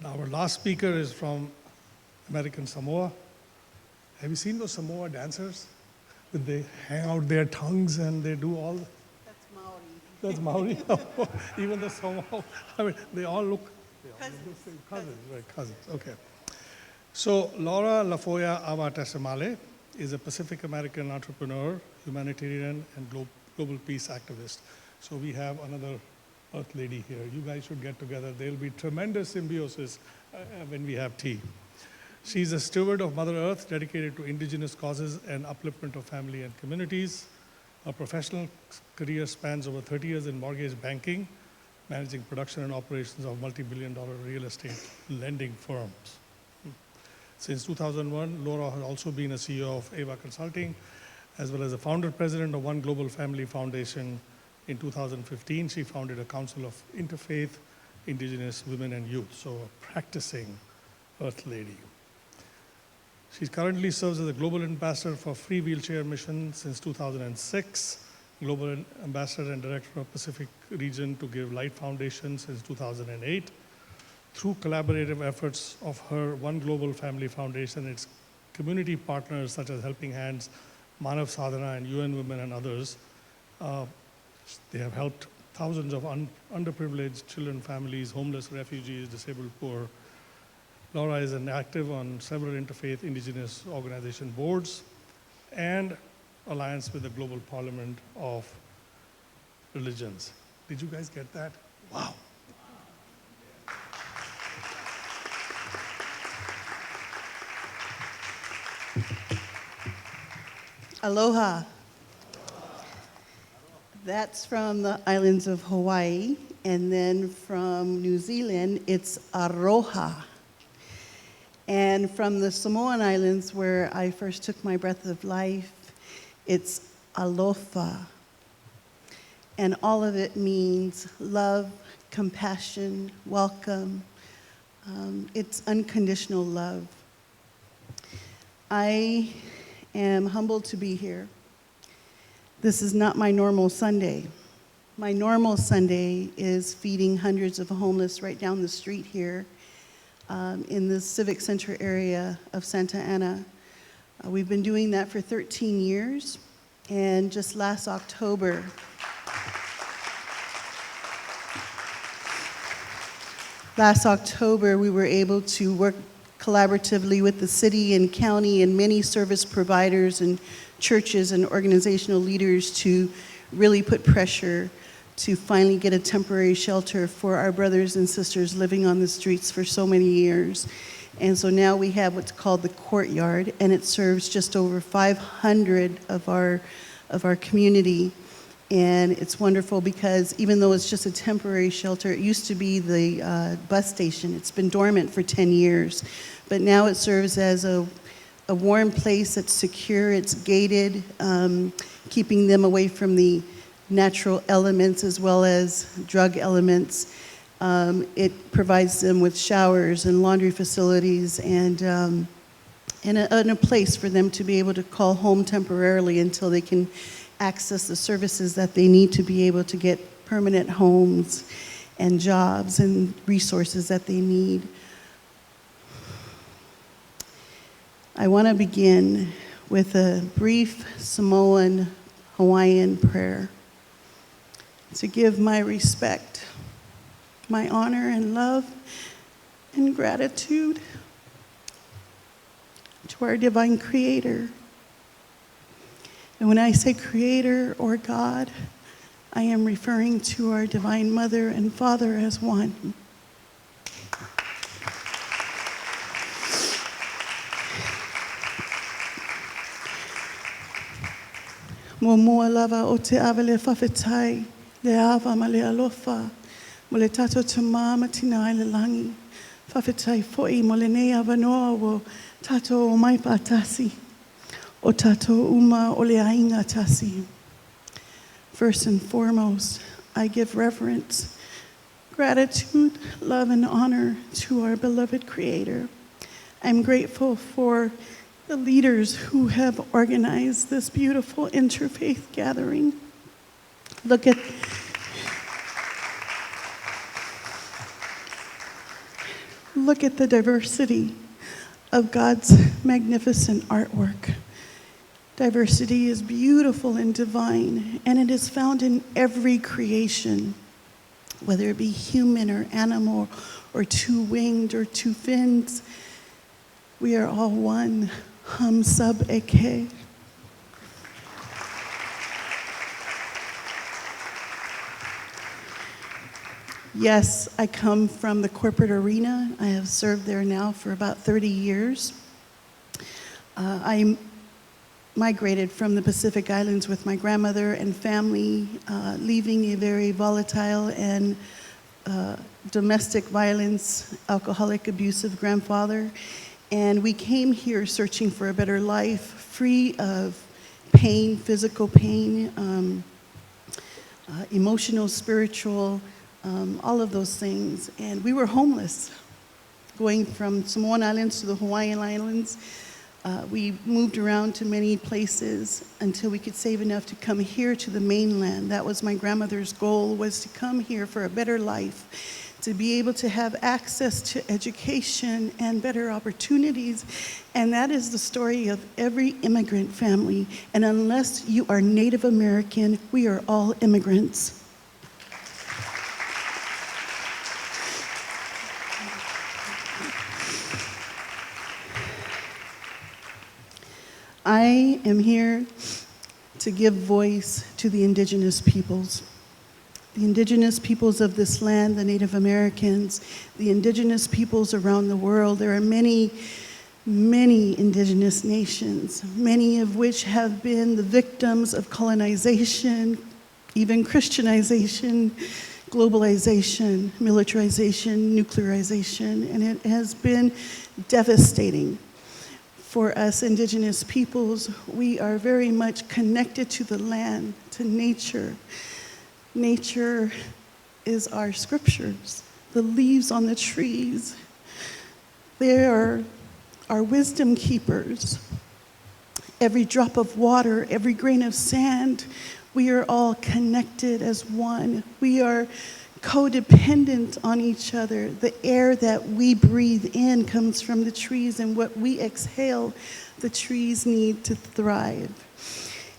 Our last speaker is from American Samoa. Have you seen those Samoa dancers? They hang out their tongues and they do all. That's Maori. That's Maori? Even the Samoa. I mean, they all look. Cousins, right, cousins. Okay. So Laura Lofoia Awa Tesimale is a Pacific American entrepreneur, humanitarian, and global peace activist. So we have another Earth lady here. You guys should get together. There'll be tremendous symbiosis when we have tea. She's a steward of Mother Earth, dedicated to indigenous causes and upliftment of family and communities. Her professional career spans over 30 years in mortgage banking, managing production and operations of multi-billion-dollar real estate lending firms. Since 2001, Laura has also been a CEO of AVA Consulting, as well as a founder-president of One Global Family Foundation. In 2015, she founded a Council of Interfaith, Indigenous Women and Youth, so a practicing Earth Lady. She currently serves as a Global Ambassador for Free Wheelchair Mission since 2006, Global Ambassador and Director of Pacific Region to Give Light Foundation since 2008. Through collaborative efforts of her One Global Family Foundation, its community partners such as Helping Hands, Manav Sadhana, and UN Women and others, they have helped thousands of underprivileged children, families, homeless, refugees, disabled, poor. Laura is an active on several interfaith indigenous organization boards and alliance with the Global Parliament of Religions. Did you guys get that? Wow. Aloha. That's from the islands of Hawaii, and then from New Zealand, it's aroha. And from the Samoan Islands, where I first took my breath of life, it's alofa. And all of it means love, compassion, welcome. It's unconditional love. I am humbled to be here. This is not my normal Sunday. My normal Sunday is feeding hundreds of homeless right down the street here in the Civic Center area of Santa Ana. We've been doing that for 13 years, and just last October, we were able to work collaboratively with the city and county and many service providers and churches and organizational leaders to really put pressure to finally get a temporary shelter for our brothers and sisters living on the streets for so many years. And so now we have what's called the courtyard, and it serves just over 500 of our community. And it's wonderful because even though it's just a temporary shelter, it used to be the bus station. It's been dormant for 10 years. But now it serves as a warm place that's secure, it's gated, keeping them away from the natural elements as well as drug elements. It provides them with showers and laundry facilities and a place for them to be able to call home temporarily until they can access the services that they need to be able to get permanent homes and jobs and resources that they need. I want to begin with a brief Samoan Hawaiian prayer to give my respect, my honor and love and gratitude to our divine creator. And when I say creator or God, I am referring to our divine mother and father as one. Mo mua lava o te awale whawhetai, le awa ma le alofa, mo le tato te māma tina ai le langi, whawhetai fo'i mo le nei awanoa o tato o mai pātasi, o tato uma o le ainga tasi. First and foremost, I give reverence, gratitude, love, and honor to our beloved Creator. I'm grateful for the leaders who have organized this beautiful interfaith gathering. Look Look at the diversity of God's magnificent artwork. Diversity is beautiful and divine, and it is found in every creation, whether it be human or animal or two-winged or two fins. We are all one. Hum sab eke. Yes, I come from the corporate arena. I have served there now for about 30 years. I migrated from the Pacific Islands with my grandmother and family, leaving a very volatile and domestic violence, alcoholic, abusive grandfather. And we came here searching for a better life, free of pain, physical pain, emotional, spiritual, all of those things. And we were homeless, going from Samoan Islands to the Hawaiian Islands. We moved around to many places until we could save enough to come here to the mainland. That was my grandmother's goal, was to come here for a better life, to be able to have access to education and better opportunities. And that is the story of every immigrant family. And unless you are Native American, we are all immigrants. I am here to give voice to the indigenous peoples. The indigenous peoples of this land, the Native Americans, the indigenous peoples around the world. There are many, many indigenous nations, many of which have been the victims of colonization, even Christianization, globalization, militarization, nuclearization, and it has been devastating. For us indigenous peoples, we are very much connected to the land, to nature. Nature is our scriptures, the leaves on the trees. They are our wisdom keepers. Every drop of water, every grain of sand, we are all connected as one. We are codependent on each other. The air that we breathe in comes from the trees, and what we exhale, the trees need to thrive.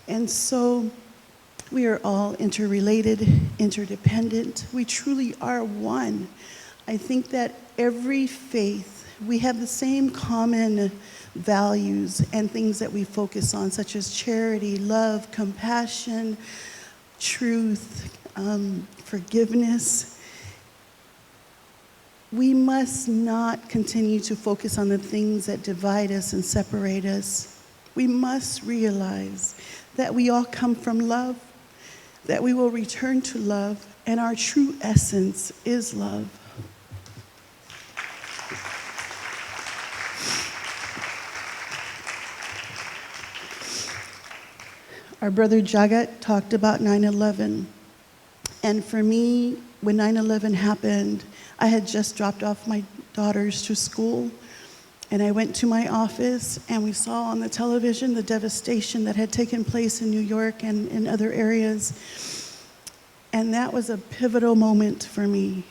And so we are all interrelated, interdependent. We truly are one. I think that every faith, we have the same common values and things that we focus on, such as charity, love, compassion, truth, forgiveness. We must not continue to focus on the things that divide us and separate us. We must realize that we all come from love, that we will return to love, and our true essence is love. Our brother Jagat talked about 9/11. And for me, when 9/11 happened, I had just dropped off my daughters to school, and I went to my office, and we saw on the television the devastation that had taken place in New York and in other areas. And that was a pivotal moment for me.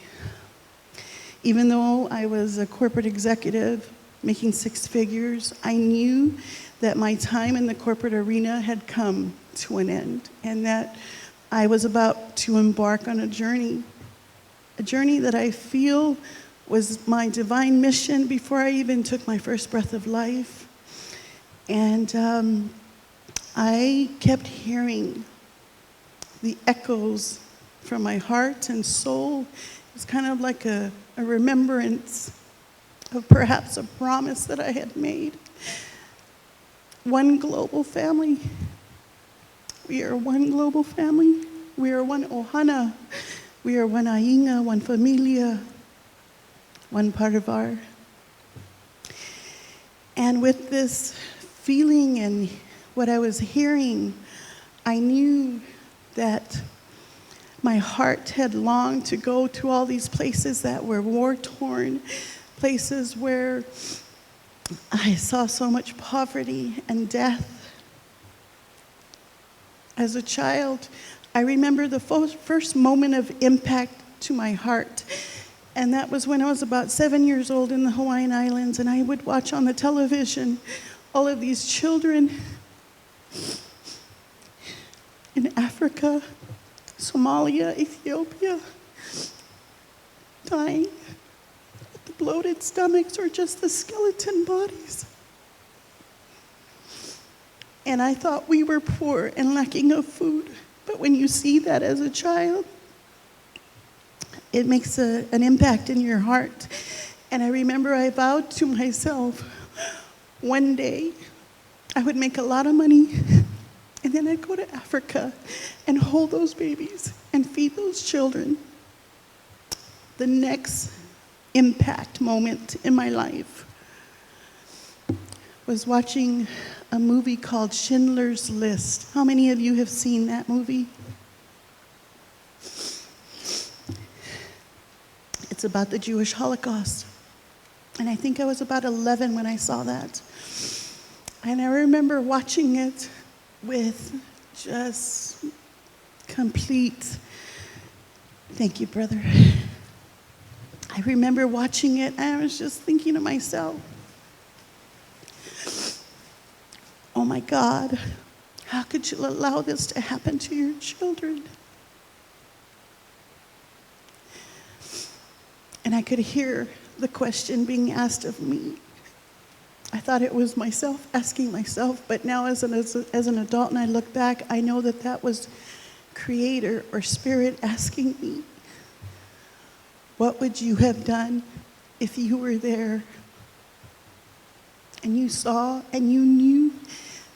Even though I was a corporate executive making six figures, I knew that my time in the corporate arena had come to an end, and that I was about to embark on a journey that I feel was my divine mission before I even took my first breath of life. And I kept hearing the echoes from my heart and soul. It was kind of like a remembrance of perhaps a promise that I had made. One global family. We are one global family. We are one ohana. We are one ainga, one familia, one part of our. And with this feeling and what I was hearing, I knew that my heart had longed to go to all these places that were war-torn, places where I saw so much poverty and death. As a child, I remember the first moment of impact to my heart And that was when I was about 7 years old in the Hawaiian Islands, and I would watch on the television all of these children in Africa, Somalia, Ethiopia, dying with the bloated stomachs or just the skeleton bodies. And I thought we were poor and lacking of food. But when you see that as a child, it makes an impact in your heart. And I remember I vowed to myself, one day I would make a lot of money, and then I'd go to Africa and hold those babies and feed those children. The next impact moment in my life was watching a movie called Schindler's List. How many of you have seen that movie? It's about the Jewish Holocaust. And I think I was about 11 when I saw that. And I remember watching it with just complete, thank you, brother. I remember watching it, and I was just thinking to myself, oh my God, how could you allow this to happen to your children? And I could hear the question being asked of me. I thought it was myself asking myself, but now as an adult and I look back, I know that that was Creator or Spirit asking me, what would you have done if you were there and you saw and you knew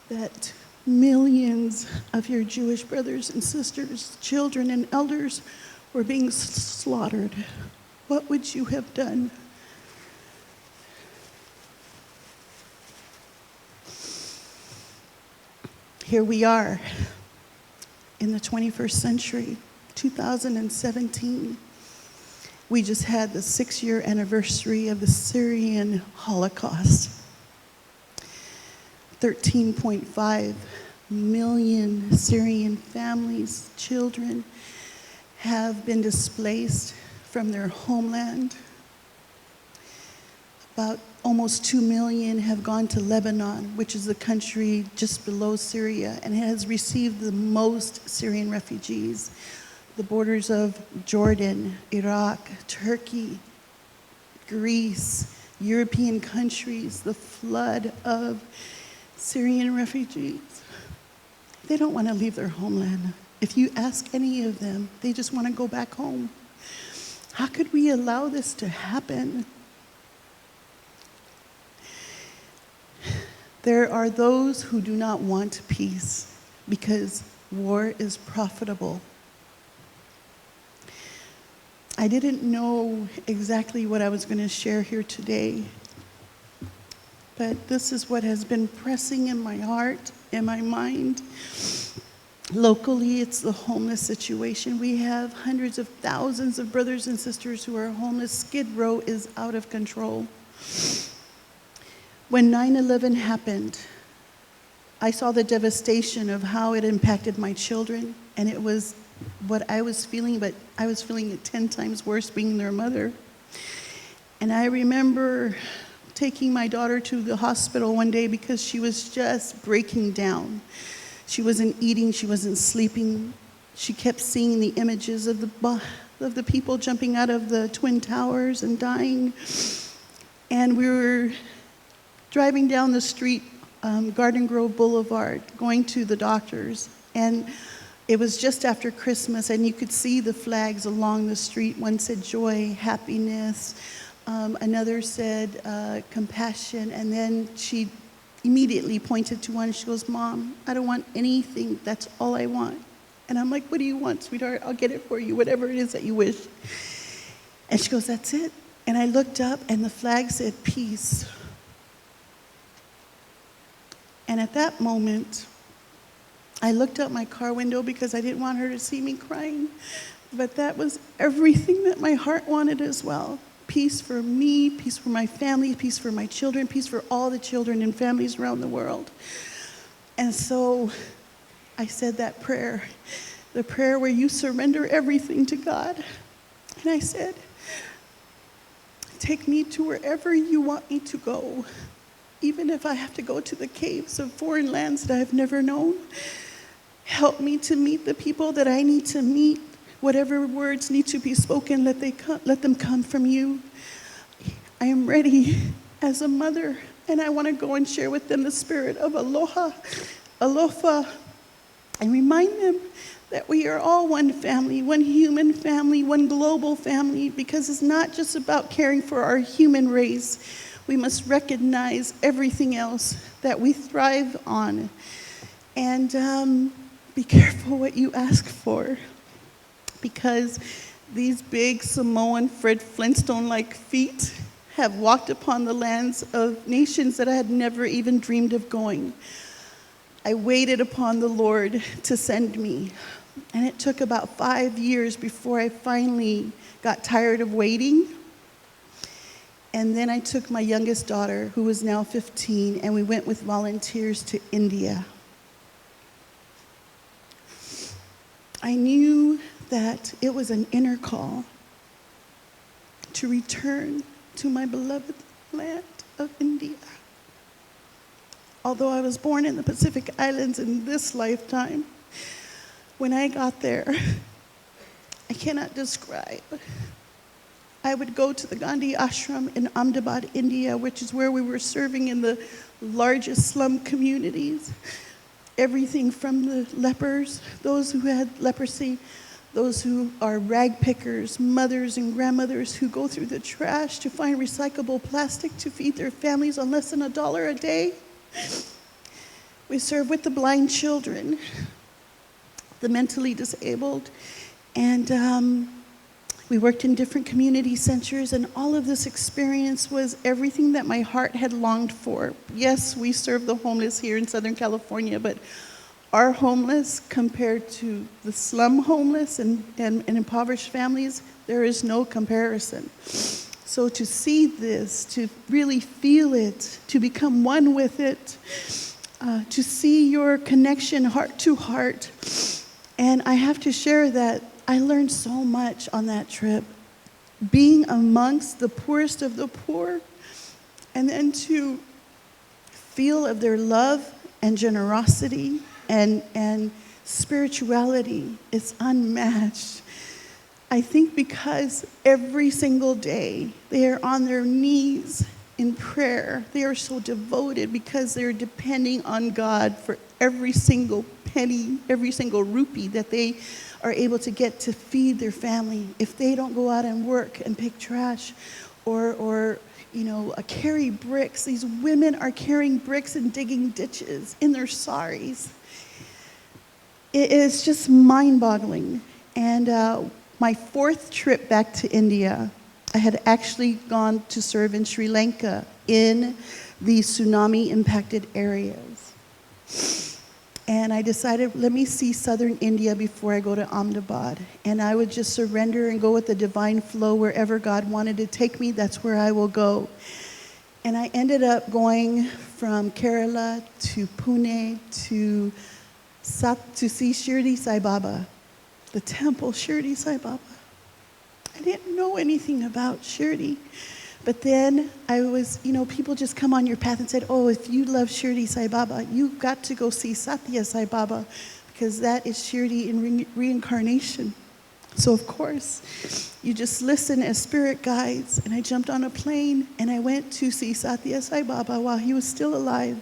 that millions of your Jewish brothers and sisters, children and elders were being slaughtered? What would you have done? Here we are in the 21st century, 2017. We just had the 6-year anniversary of the Syrian Holocaust. 13.5 million Syrian families, children, have been displaced from their homeland. About almost 2 million have gone to Lebanon, which is the country just below Syria, and has received the most Syrian refugees. The borders of Jordan, Iraq, Turkey, Greece, European countries, the flood of Syrian refugees. They don't want to leave their homeland. If you ask any of them, they just want to go back home. How could we allow this to happen? There are those who do not want peace because war is profitable. I didn't know exactly what I was going to share here today, but this is what has been pressing in my heart, in my mind. Locally, it's the homeless situation. We have hundreds of thousands of brothers and sisters who are homeless. Skid Row is out of control. When 9/11 happened, I saw the devastation of how it impacted my children, and it was what I was feeling, but I was feeling it 10 times worse being their mother. And I remember taking my daughter to the hospital one day because she was just breaking down. She wasn't eating, she wasn't sleeping. She kept seeing the images of the people jumping out of the Twin Towers and dying. And we were driving down the street, Garden Grove Boulevard, going to the doctors. And it was just after Christmas, and you could see the flags along the street. One said joy, happiness. Another said compassion. And then she immediately pointed to one. She goes, Mom, I don't want anything. That's all I want. And I'm like, what do you want, sweetheart? I'll get it for you, whatever it is that you wish. And she goes, that's it. And I looked up, and the flag said peace. And at that moment, I looked out my car window because I didn't want her to see me crying. But that was everything that my heart wanted as well. Peace for me, peace for my family, peace for my children, peace for all the children and families around the world. And so I said that prayer, the prayer where you surrender everything to God. And I said, Take me to wherever you want me to go, even if I have to go to the caves of foreign lands that I've never known. Help me to meet the people that I need to meet. Whatever words need to be spoken, let them come from you. I am ready as a mother, and I want to go and share with them the spirit of aloha, alofa, and remind them that we are all one family, one human family, one global family, because it's not just about caring for our human race. We must recognize everything else that we thrive on. And be careful what you ask for, because these big Samoan Fred Flintstone-like feet have walked upon the lands of nations that I had never even dreamed of going. I waited upon the Lord to send me, and it took about 5 years before I finally got tired of waiting. And then I took my youngest daughter, who was now 15, and we went with volunteers to India. I knew that it was an inner call to return to my beloved land of India. Although I was born in the Pacific Islands in this lifetime, when I got there, I cannot describe. I would go to the Gandhi Ashram in Ahmedabad, India, which is where we were serving in the largest slum communities. Everything from the lepers, those who had leprosy, those who are rag pickers, mothers and grandmothers who go through the trash to find recyclable plastic to feed their families on less than $1 a day. We serve with the blind children, the mentally disabled, and we worked in different community centers, and all of this experience was everything that my heart had longed for. Yes, we serve the homeless here in Southern California, but our homeless compared to the slum homeless and impoverished families, there is no comparison. So to see this, to really feel it, to become one with it, to see your connection heart to heart. And I have to share that I learned so much on that trip, being amongst the poorest of the poor, and then to feel of their love and generosity and spirituality is unmatched. I think because every single day they are on their knees in prayer. They are so devoted because they're depending on God for every single penny, every single rupee that they are able to get to feed their family. If they don't go out and work and pick trash or carry bricks, these women are carrying bricks and digging ditches in their saris. It is just mind-boggling. And my fourth trip back to India, I had actually gone to serve in Sri Lanka in the tsunami-impacted areas. And I decided, let me see southern India before I go to Ahmedabad. And I would just surrender and go with the divine flow. Wherever God wanted to take me, that's where I will go. And I ended up going from Kerala to Pune to see Shirdi Sai Baba, the temple Shirdi Sai Baba. I didn't know anything about Shirdi. But then I was, people just come on your path and said, oh, if you love Shirdi Sai Baba, you've got to go see Satya Sai Baba, because that is Shirdi in reincarnation. So of course, you just listen as spirit guides. And I jumped on a plane and I went to see Satya Sai Baba while he was still alive.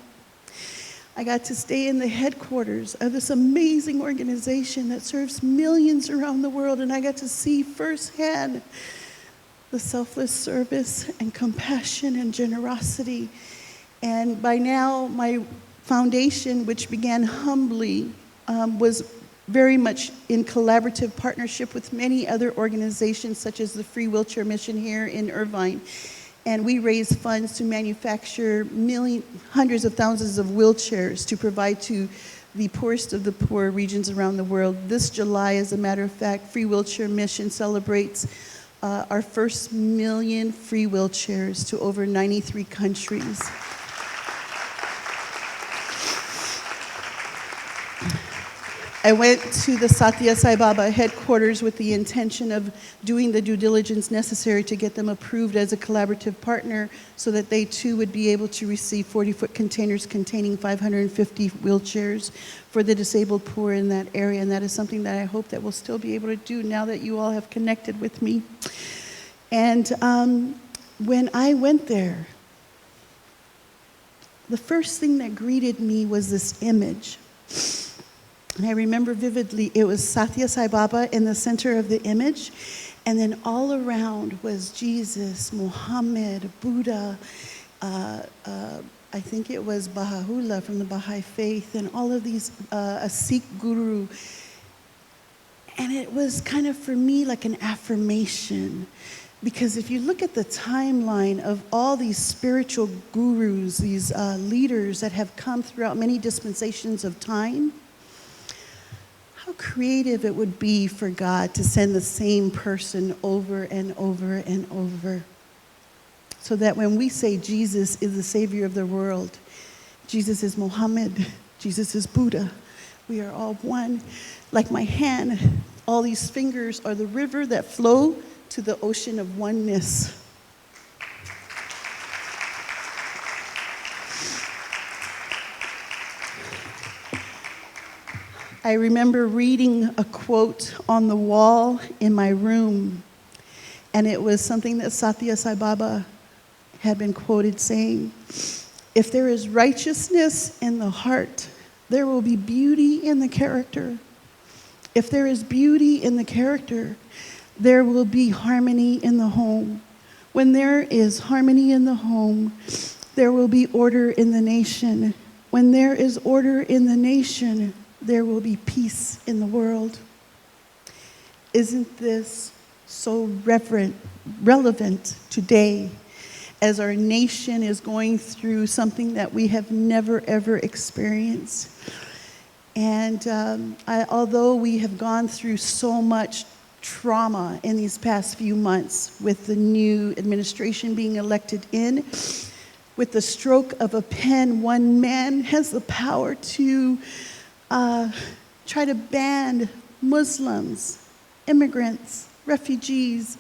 I got to stay in the headquarters of this amazing organization that serves millions around the world, and I got to see firsthand the selfless service and compassion and generosity. And by now, my foundation, which began humbly, was very much in collaborative partnership with many other organizations, such as the Free Wheelchair Mission here in Irvine. And we raise funds to manufacture hundreds of thousands of wheelchairs to provide to the poorest of the poor regions around the world. This July, as a matter of fact, Free Wheelchair Mission celebrates our first 1 million free wheelchairs to over 93 countries. I went to the Satya Sai Baba headquarters with the intention of doing the due diligence necessary to get them approved as a collaborative partner so that they too would be able to receive 40-foot containers containing 550 wheelchairs for the disabled poor in that area. And that is something that I hope that we'll still be able to do now that you all have connected with me. And when I went there, the first thing that greeted me was this image. And I remember vividly, it was Satya Sai Baba in the center of the image, and then all around was Jesus, Muhammad, Buddha, I think it was Baha'u'llah from the Baha'i faith, and all of these, a Sikh guru. And it was kind of, for me, like an affirmation. Because if you look at the timeline of all these spiritual gurus, these leaders that have come throughout many dispensations of time, how creative it would be for God to send the same person over and over and over. So that when we say Jesus is the Savior of the world, Jesus is Muhammad, Jesus is Buddha, we are all one. Like my hand, all these fingers are the river that flow to the ocean of oneness. I remember reading a quote on the wall in my room, and it was something that Satya Sai Baba had been quoted saying, "If there is righteousness in the heart, there will be beauty in the character. If there is beauty in the character, there will be harmony in the home. When there is harmony in the home, there will be order in the nation. When there is order in the nation, there will be peace in the world." Isn't this so relevant today as our nation is going through something that we have never, ever experienced? And although we have gone through so much trauma in these past few months with the new administration being elected in, with the stroke of a pen, one man has the power to try to ban Muslims, immigrants, refugees,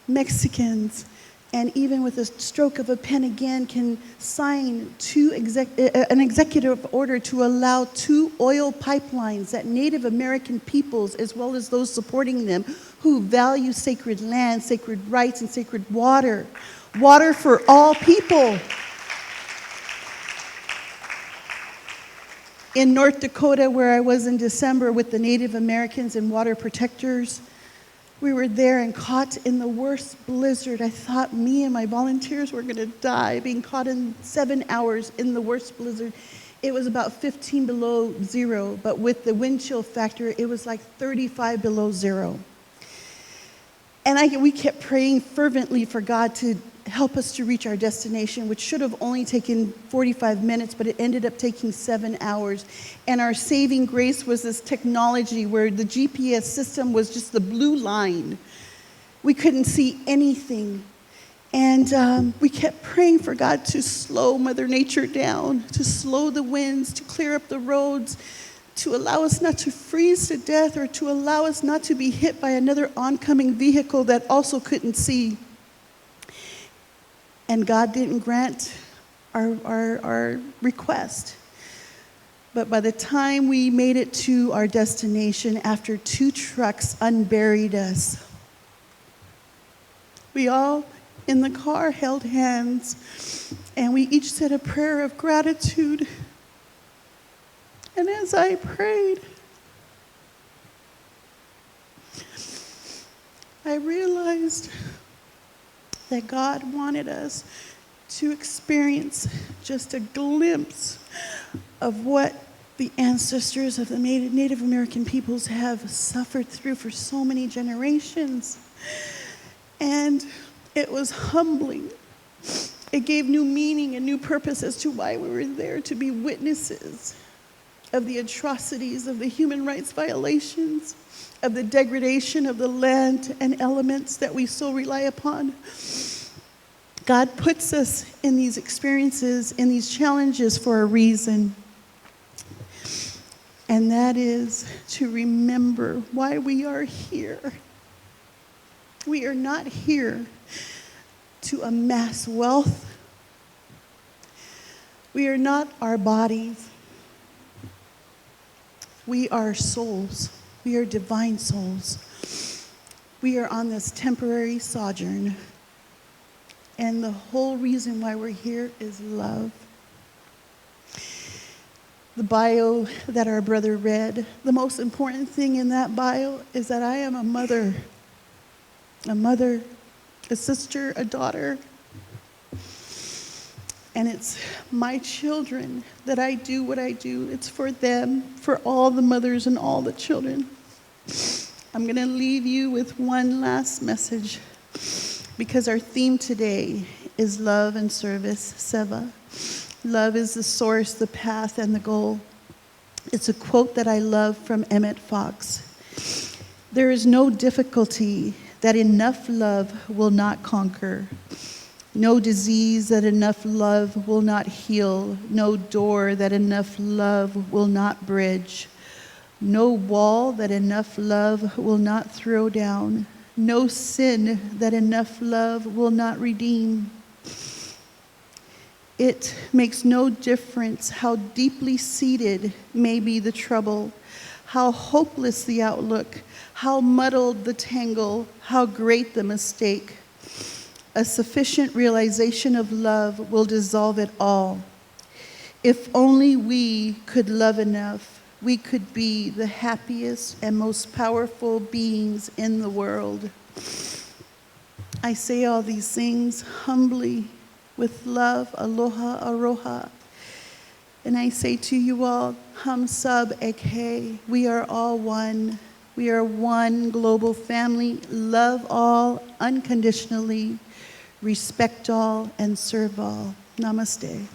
Mexicans, and even with a stroke of a pen again can sign an executive order to allow 2 oil pipelines that Native American peoples, as well as those supporting them, who value sacred land, sacred rights, and sacred water for all people. In North Dakota, where I was in December with the Native Americans and water protectors, we were there and caught in the worst blizzard. I thought me and my volunteers were going to die, being caught in 7 hours in the worst blizzard. It was about 15 below zero, but with the wind chill factor, it was like 35 below zero. And we kept praying fervently for God to help us to reach our destination, which should have only taken 45 minutes, but it ended up taking 7 hours. And our saving grace was this technology where the GPS system was just the blue line. We couldn't see anything. And we kept praying for God to slow Mother Nature down, to slow the winds, to clear up the roads, to allow us not to freeze to death, or to allow us not to be hit by another oncoming vehicle that also couldn't see. And God didn't grant our request. But by the time we made it to our destination, after 2 trucks unburied us, we all in the car held hands, and we each said a prayer of gratitude. And as I prayed, I realized that God wanted us to experience just a glimpse of what the ancestors of the Native American peoples have suffered through for so many generations. And it was humbling. It gave new meaning and new purpose as to why we were there, to be witnesses of the atrocities, of the human rights violations, of the degradation of the land and elements that we so rely upon. God puts us in these experiences, in these challenges for a reason. And that is to remember why we are here. We are not here to amass wealth. We are not our bodies. We are souls. We are divine souls. We are on this temporary sojourn. And the whole reason why we're here is love. The bio that our brother read, the most important thing in that bio is that I am a mother, a sister, a daughter. And it's my children that I do what I do. It's for them, for all the mothers and all the children. I'm going to leave you with one last message because our theme today is love and service, Seva. Love is the source, the path, and the goal. It's a quote that I love from Emmett Fox. There is no difficulty that enough love will not conquer. No disease that enough love will not heal. No door that enough love will not bridge. No wall that enough love will not throw down. No sin that enough love will not redeem. It makes no difference how deeply seated may be the trouble, how hopeless the outlook, how muddled the tangle, how great the mistake. A sufficient realization of love will dissolve it all. If only we could love enough, we could be the happiest and most powerful beings in the world. I say all these things humbly, with love, aloha, aroha. And I say to you all, hum sub ek, we are all one. We are one global family. Love all unconditionally, respect all, and serve all. Namaste.